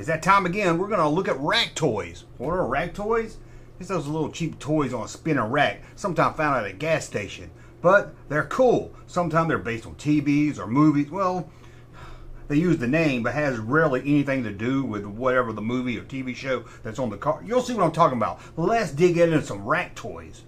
It's that time again. We're going to look at rack toys. What are rack toys? It's those little cheap toys on a spinning rack, sometimes found at a gas station. But they're cool. Sometimes they're based on TVs or movies. Well, they use the name, but has rarely anything to do with whatever the movie or TV show that's on the car. You'll see what I'm talking about. Let's dig into some rack toys.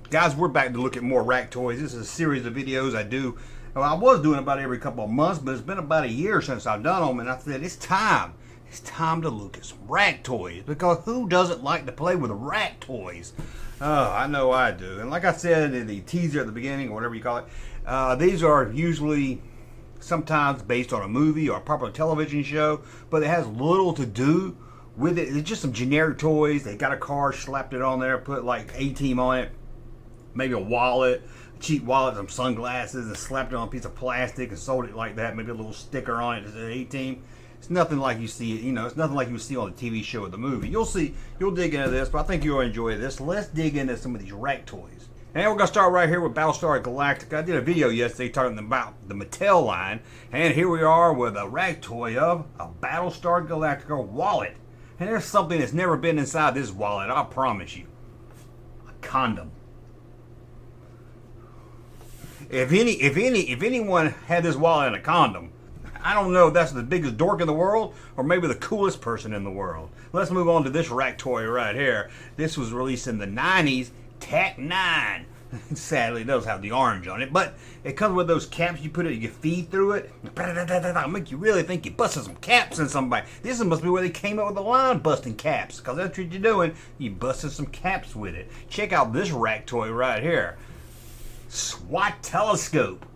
Guys, we're back to look at more rack toys. This is a series of videos I do. Well, I was doing about every couple of months, but it's been about a year since I've done them, and I said it's time. It's time to look at some rack toys, because who doesn't like to play with rack toys? Oh, I know I do. And like I said in the teaser at the beginning, or whatever you call it, these are usually sometimes based on a movie or a popular television show, but it has little to do with it. It's just some generic toys. They got a car, slapped it on there, put like A-Team on it, maybe a wallet, a cheap wallet, some sunglasses, and slapped it on a piece of plastic and sold it like that. Maybe a little sticker on it that says A-Team. It's nothing like you see, it's nothing like you see on the TV show or the movie. You'll dig into this, but I think you'll enjoy this. Let's dig into some of these rack toys. And we're going to start right here with Battlestar Galactica. I did a video yesterday talking about the Mattel line, and here we are with a rack toy of a Battlestar Galactica wallet. And there's something that's never been inside this wallet, I promise you. A condom. If anyone had this wallet and a condom, I don't know if that's the biggest dork in the world or maybe the coolest person in the world. Let's move on to this rack toy right here. This was released in the 90s, Tac 9. Sadly, it does have the orange on it, but it comes with those caps you put it, you feed through it. It'll make you really think you busted some caps in somebody. This must be where they came up with the line busting caps, because that's what you're doing. You busted some caps with it. Check out this rack toy right here. SWAT Telescope.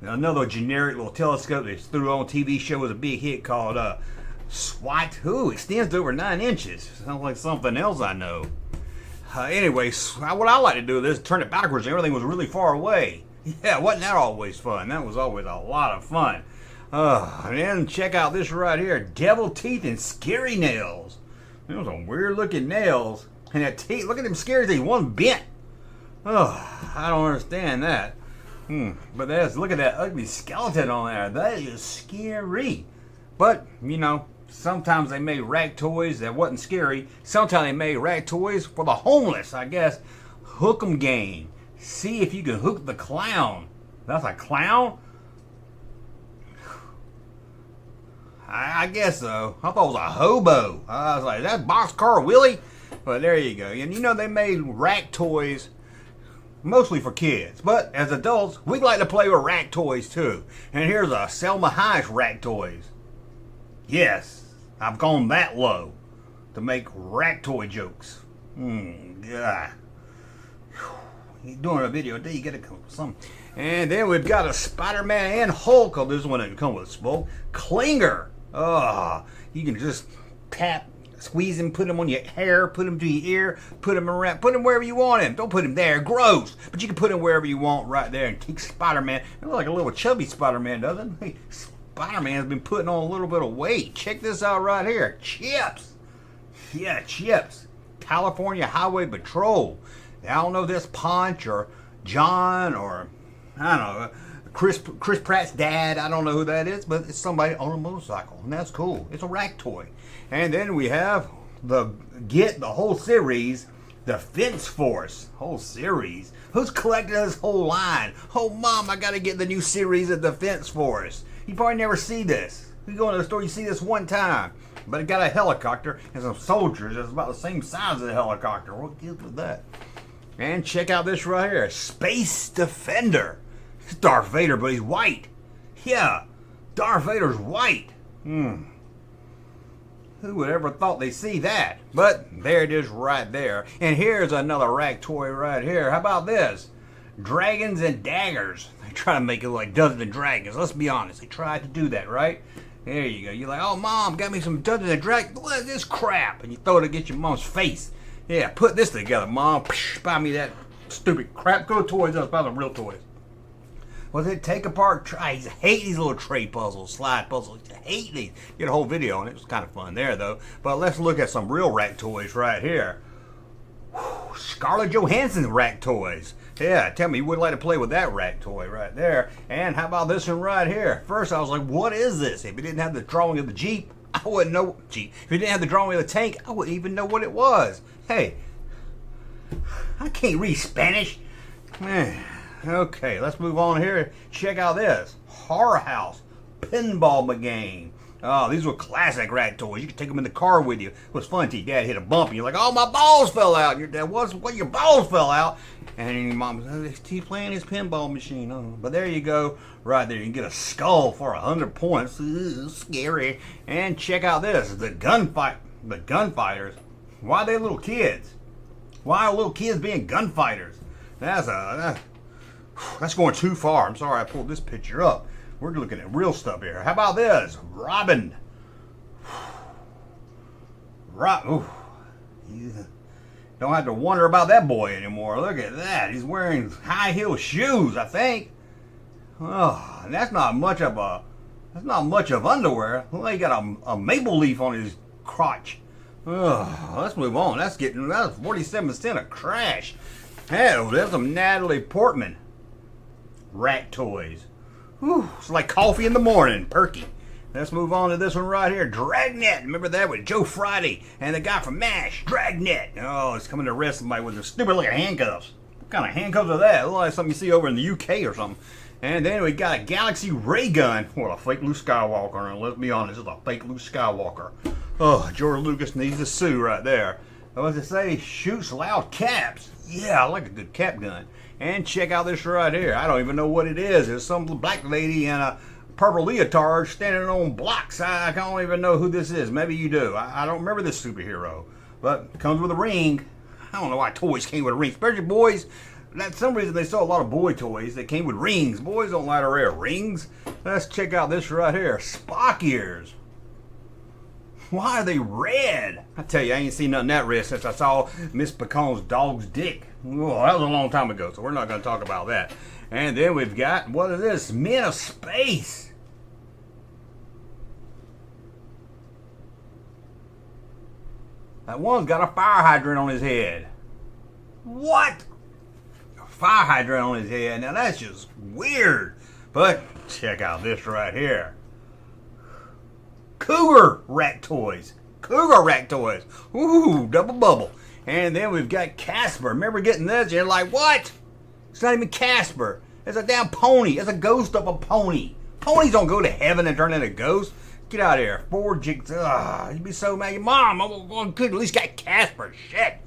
Now, another generic little telescope they threw on TV show was a big hit called SWAT. Ooh, extends to over 9 inches. Sounds like something else I know. Anyway, what I like to do is turn it backwards and everything was really far away. Yeah, wasn't that always fun? That was always a lot of fun. And then check out this right here. Devil teeth and scary nails. Those are weird looking nails. And that teeth, look at them scary things. One bent. Oh, I don't understand that. But look at that ugly skeleton on there. That is scary. But, sometimes they made rack toys that wasn't scary. Sometimes they made rack toys for the homeless, I guess. Hook 'em game. See if you can hook the clown. That's a clown? I guess so. I thought it was a hobo. I was like, that's Boxcar Willie? But there you go. And they made rack toys mostly for kids, but as adults, we like to play with rack toys too. And here's a Selma Hayes rack toys. Yes, I've gone that low to make rack toy jokes. God. You're doing a video today, you gotta come with something. And then we've got a SpiderMan and Hulk. Oh, this one doesn't come with a spoke. Clinger. Oh, you can just tap, squeeze him, put him on your hair, put him to your ear, put him around, put him wherever you want him. Don't put him there, gross. But you can put him wherever you want right there and kick Spider-Man. It looks like a little chubby Spider-Man, doesn't it? Hey, Spider-Man's been putting on a little bit of weight. Check this out right here. Chips. Yeah, Chips. California Highway Patrol. I don't know if that's Punch or John or, I don't know, Chris Pratt's dad. I don't know who that is, but it's somebody on a motorcycle, and that's cool. It's a rack toy. And then we have the whole series, Defense Force. Whole series. Who's collecting this whole line? Oh, Mom, I got to get the new series of Defense Force. You probably never see this. You go into the store, you see this one time. But it got a helicopter and some soldiers that's about the same size as a helicopter. What gives with that? And check out this right here. Space Defender. It's Darth Vader, but he's white. Yeah, Darth Vader's white. Who would ever thought they'd see that? But there it is right there. And here's another rack toy right here. How about this? Dragons and Daggers. They try to make it like Dungeons and Dragons. Let's be honest. They tried to do that, right? There you go. You're like, oh, Mom, got me some Dungeons and Dragons. Look at this crap. And you throw it against your mom's face. Yeah, put this together, Mom. Psh, buy me that stupid crap. Go to Toys R Us. Buy some real toys. Was it take apart? I hate these little tray puzzles, slide puzzles. I hate these. Get a whole video on it. It was kind of fun there, though. But let's look at some real rack toys right here. Scarlett Johansson's rack toys. Yeah, tell me you wouldn't like to play with that rack toy right there. And how about this one right here? First I was like, what is this? If it didn't have the drawing of the Jeep, I wouldn't know. Jeep. If it didn't have the drawing of the tank, I wouldn't even know what it was. Hey, I can't read Spanish. Man. Okay, let's move on here. Check out this. Horror House Pinball game. Oh, these were classic rack toys. You could take them in the car with you. It was fun till your dad hit a bump and you're like, oh, my balls fell out. And your dad, what, your balls fell out? And your mom was, he's playing his pinball machine. Oh. But there you go. Right there. You can get a skull for 100 points. Ooh, scary. And check out this. The gunfighters. Why are they little kids? Why are little kids being gunfighters? That's going too far. I'm sorry I pulled this picture up. We're looking at real stuff here. How about this? Robin. Ooh. You don't have to wonder about that boy anymore. Look at that. He's wearing high heel shoes, I think. Oh, and that's not much of underwear. Well, he got a maple leaf on his crotch. Oh, let's move on. That's 47% of crash. Hell, there's some Natalie Portman rack toys. Whew, it's like coffee in the morning, perky. Let's move on to this one right here. Dragnet. Remember that with Joe Friday and the guy from MASH? Dragnet. Oh, it's coming to arrest somebody with their stupid looking handcuffs. What kind of handcuffs are that? Look like something you see over in the UK or something. And then we got a Galaxy ray gun. What a fake Luke Skywalker. And let's be honest, it's a fake Luke Skywalker. Oh, George Lucas needs to sue right there. What does it say? Shoots loud caps. Yeah, I like a good cap gun. And check out this right here. I don't even know what it is. It's some black lady in a purple leotard standing on blocks. I don't even know who this is. Maybe you do. I don't remember this superhero. But it comes with a ring. I don't know why toys came with a ring. Especially boys. For some reason they sell a lot of boy toys that came with rings. Boys don't like to wear rings. Let's check out this right here. Spock Ears. Why are they red? I tell you, I ain't seen nothing that red since I saw Miss Pecan's dog's dick. Oh, that was a long time ago, so we're not going to talk about that. And then we've got, what is this? Men of Space. That one's got a fire hydrant on his head. What? A fire hydrant on his head. Now that's just weird. But check out this right here. Cougar rack toys. Cougar rack toys. Ooh, double bubble. And then we've got Casper. Remember getting this? You're like, what? It's not even Casper. It's a damn pony. It's a ghost of a pony. Ponies don't go to heaven and turn into ghosts. Get out of here. 4 jigs. You'd be so mad. Mom, I could at least got Casper. Shit.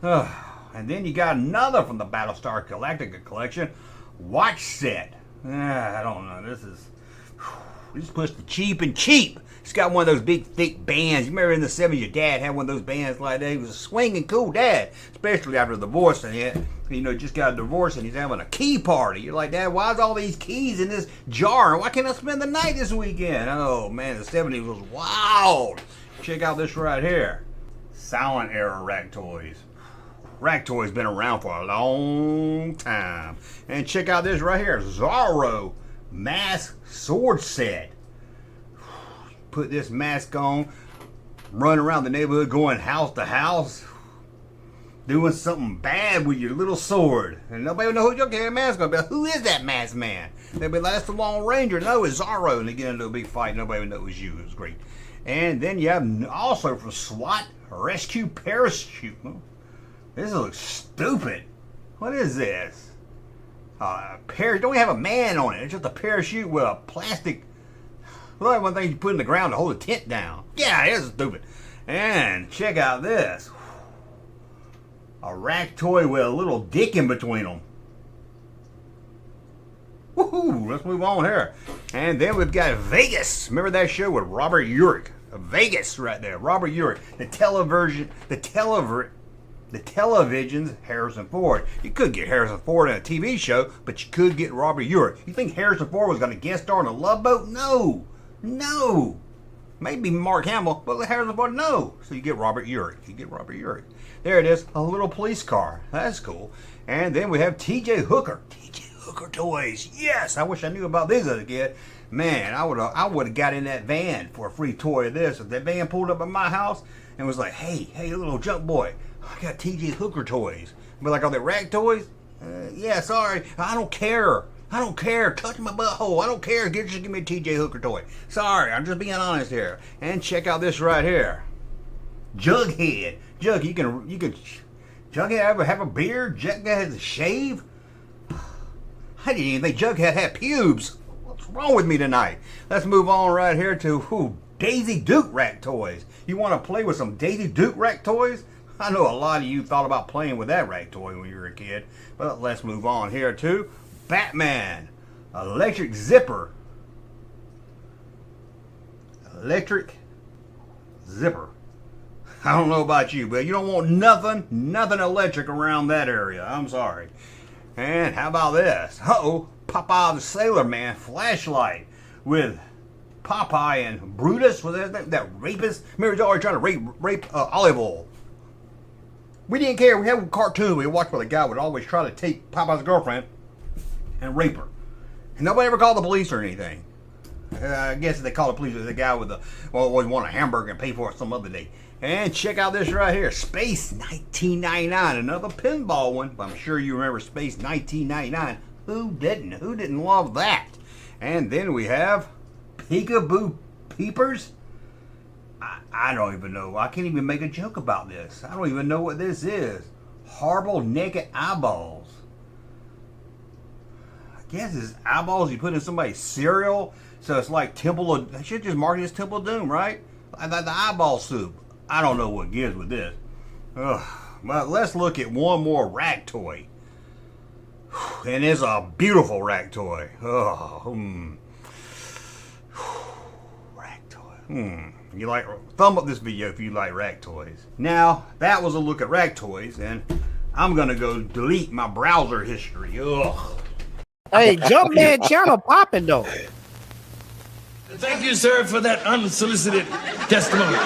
And then you got another from the Battlestar Galactica collection. Watch set. I don't know. This puts the cheap and cheap. It's got one of those big, thick bands. You remember in the 70s, your dad had one of those bands like that. He was a swinging, cool dad, especially after a divorce. And just got a divorce and he's having a key party. You're like, Dad, why's all these keys in this jar? Why can't I spend the night this weekend? Oh, man, the 70s was wild. Check out this right here. Silent era rack toys. Rack toys been around for a long time. And check out this right here. Zoro Mask sword set. Put this mask on, run around the neighborhood going house to house, doing something bad with your little sword. And nobody will know who you're carrying a mask on. But who is that masked man? They'll be like, that's the Lone Ranger. No, it's Zoro. And they get into a big fight. Nobody will know it was you. It was great. And then you have also from SWAT Rescue Parachute. This looks stupid. What is this? Don't even have a man on it. It's just a parachute with a plastic. Well, one thing you put in the ground to hold a tent down. Yeah, it's stupid. And check out this. A rack toy with a little dick in between them. Woohoo! Let's move on here. And then we've got Vegas. Remember that show with Robert Urick? Vegas right there. Robert Urick. The television's Harrison Ford. You could get Harrison Ford in a TV show, but you could get Robert Urick. You think Harrison Ford was going to guest star in a Love Boat? No. Maybe Mark Hamill, but Harrison Ford, no. So you get Robert Urick. There it is, a little police car. That's cool. And then we have T.J. Hooker. T.J. Hooker toys. Yes, I wish I knew about these as a kid. Man, I would have got in that van for a free toy of this. If that van pulled up at my house and was like, hey, little junk boy, I got TJ's hooker toys. But like, are they rag toys? Yeah, sorry. I don't care. I don't care. Touch my butthole. I don't care. Just give me a TJ hooker toy. Sorry, I'm just being honest here. And check out this right here. Jug Head. Jug, you can Jug Head ever have a beard? Jug Head has a shave? I didn't even think Jug Head had pubes. What's wrong with me tonight? Let's move on right here to Daisy Duke rack toys. You want to play with some Daisy Duke rack toys? I know a lot of you thought about playing with that rack toy when you were a kid. But let's move on here to Batman. Electric zipper. Electric zipper. I don't know about you, but you don't want nothing electric around that area. I'm sorry. And how about this? Popeye the Sailor Man flashlight with Popeye and Brutus. Was that rapist? Remember, he's always trying to rape Olive Oil. We didn't care. We had a cartoon we watched where the guy would always try to take Popeye's girlfriend and rape her. And nobody ever called the police or anything. I guess if they called the police, it was the guy with always want a hamburger and pay for it some other day. And check out this right here. Space 1999. Another pinball one. But I'm sure you remember Space 1999. Who didn't? Who didn't love that? And then we have Peekaboo Peepers. I don't even know. I can't even make a joke about this. I don't even know what this is. Horrible naked eyeballs. I guess it's eyeballs you put in somebody's cereal. So it's like they should just mark it as Temple of Doom, right? Like the eyeball soup. I don't know what gives with this. But let's look at one more rack toy. And it's a beautiful rack toy. Rack toy. You like, thumb up this video if you like rack toys. Now, that was a look at rack toys, and I'm gonna go delete my browser history. Hey, Junkman channel popping though. Thank you, sir, for that unsolicited testimony.